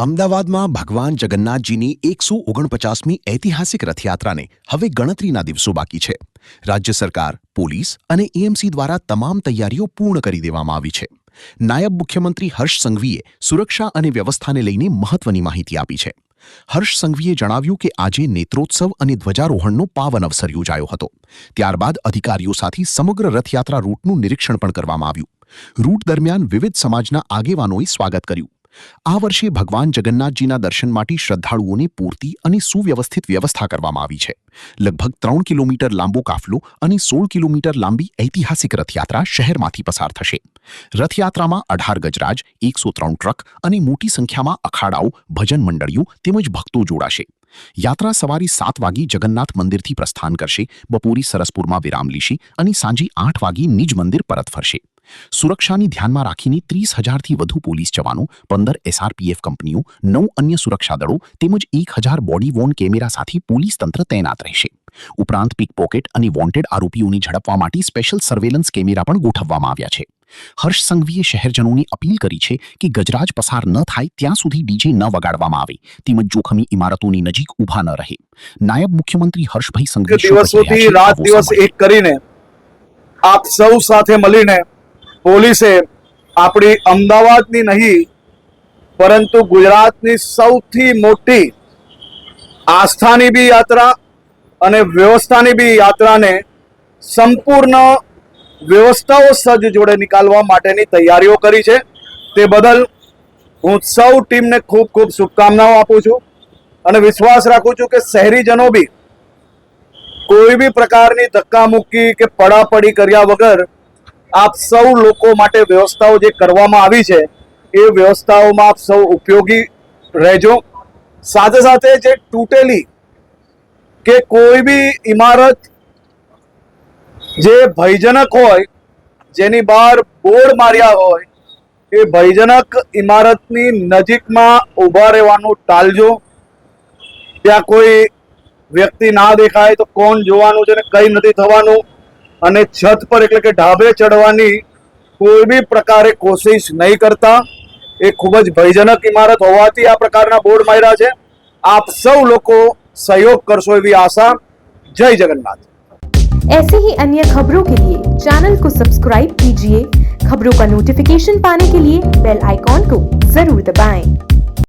અમદાવાદમાં ભગવાન જગન્નાથજીની 149મી ઐતિહાસિક રથયાત્રાને હવે ગણતરીના દિવસો બાકી છે. રાજ્ય સરકાર, પોલીસ અને એએમસી દ્વારા તમામ તૈયારીઓ પૂર્ણ કરી દેવામાં આવી છે. નાયબ મુખ્યમંત્રી હર્ષ સંઘવીએ સુરક્ષા અને વ્યવસ્થાને લઈને મહત્વની માહિતી આપી છે. હર્ષ સંઘવીએ જણાવ્યું કે આજે નેત્રોત્સવ અને ધ્વજારોહણનો પાવન અવસર યોજાયો હતો. ત્યારબાદ અધિકારીઓ સાથે સમગ્ર રથયાત્રા રૂટનું નિરીક્ષણ પણ કરવામાં આવ્યું. રૂટ દરમિયાન વિવિધ સમાજના આગેવાનોએ સ્વાગત કર્યું. આ વર્ષે ભગવાન જગન્નાથજીના દર્શન માટે શ્રદ્ધાળુઓને પૂરતી અને સુવ્યવસ્થિત વ્યવસ્થા કરવામાં આવી છે. લગભગ 3 કિલોમીટર લાંબો કાફલો અને 16 કિલોમીટર લાંબી ઐતિહાસિક રથયાત્રા શહેરમાંથી પસાર થશે. રથયાત્રામાં 18 ગજરાજ, 103 ટ્રક અને મોટી સંખ્યામાં અખાડાઓ, ભજન મંડળીઓ તેમજ ભક્તો જોડાશે. યાત્રા સવારે 7 વાગે જગન્નાથ મંદિરથી પ્રસ્થાન કરશે, બપોરે સરસપુરમાં વિરામ લેશે અને સાંજે 8 વાગે નિજ મંદિર પરત ફરશે. સુરક્ષાની ધ્યાનમાં રાખીને 30,000થી વધુ પોલીસ જવાનો, 15 એસઆરપીએફ કંપનીઓ, 9 અન્ય સુરક્ષા દળો તેમજ 1,000 બોડી વોર્ન કેમેરા સાથે પોલીસ તંત્ર તૈનાત રહેશે. ઉપરાંત પિકપોકેટ અને વોન્ટેડ આરોપીઓને ઝડપવા માટે સ્પેશિયલ સર્વેલન્સ કેમેરા પણ ગોઠવવામાં આવ્યા છે. હર્ષ સંઘવીએ શહેરજનોને અપીલ કરી છે કે ગજરાજ પસાર ન થાય ત્યાં સુધી ડીજે ન વગાડવામાં આવે તેમજ જોખમી ઇમારતોની નજીક ઊભા ન રહે. નાયબ મુખ્યમંત્રી હર્ષભાઈ સંઘવી દિવસોથી રાત દિવસ એક કરીને આપ સૌ સાથે મળીને પોલીસે આપણી અમદાવાદની નહીં પરંતુ ગુજરાતની સૌથી મોટી આસ્થાની બી યાત્રા અને વ્યવસ્થાની બી યાત્રાને સંપૂર્ણ વ્યવસ્થાઓ સજ્જ જોડે નીકાળવા માટેની તૈયારીઓ કરી છે. તે બદલ હું સૌ ટીમને ખૂબ ખૂબ શુભકામનાઓ આપું છું અને વિશ્વાસ રાખું છું કે શહેરીજનો બી કોઈ બી પ્રકારની ધક્કામુક્કી કે પડાપડી કર્યા વગર આપ સૌ લોકો માટે વ્યવસ્થાઓ જે કરવામાં આવી છે એ વ્યવસ્થાઓમાં આપ સૌ ઉપયોગી રહેજો. સાથે સાથે જે તૂટેલી કે કોઈ બી ઇમારત જે ભયજનક હોય, જેની બહાર બોર્ડ માર્યા હોય, એ ભયજનક ઇમારતની નજીકમાં ઊભા રહેવાનું ટાળજો. ત્યાં કોઈ વ્યક્તિ ના દેખાય તો કોણ જોવાનું છે ને કંઈ નથી થવાનું. અને છત પર એટલે કે ઢાબે ચડવાની કોઈ બી પ્રકારે કોશિશ નહીં કરતા. એ ખૂબ જ ભયજનક ઇમારત હોવાથી આ પ્રકારના બોર્ડ માર્યા છે. આપ સૌ લોકો सहयोग करशो एवी आशा. जय जगन्नाथ. ऐसे ही अन्य खबरों के लिए चैनल को सब्सक्राइब कीजिए. खबरों का नोटिफिकेशन पाने के लिए बेल आइकॉन को जरूर दबाएं.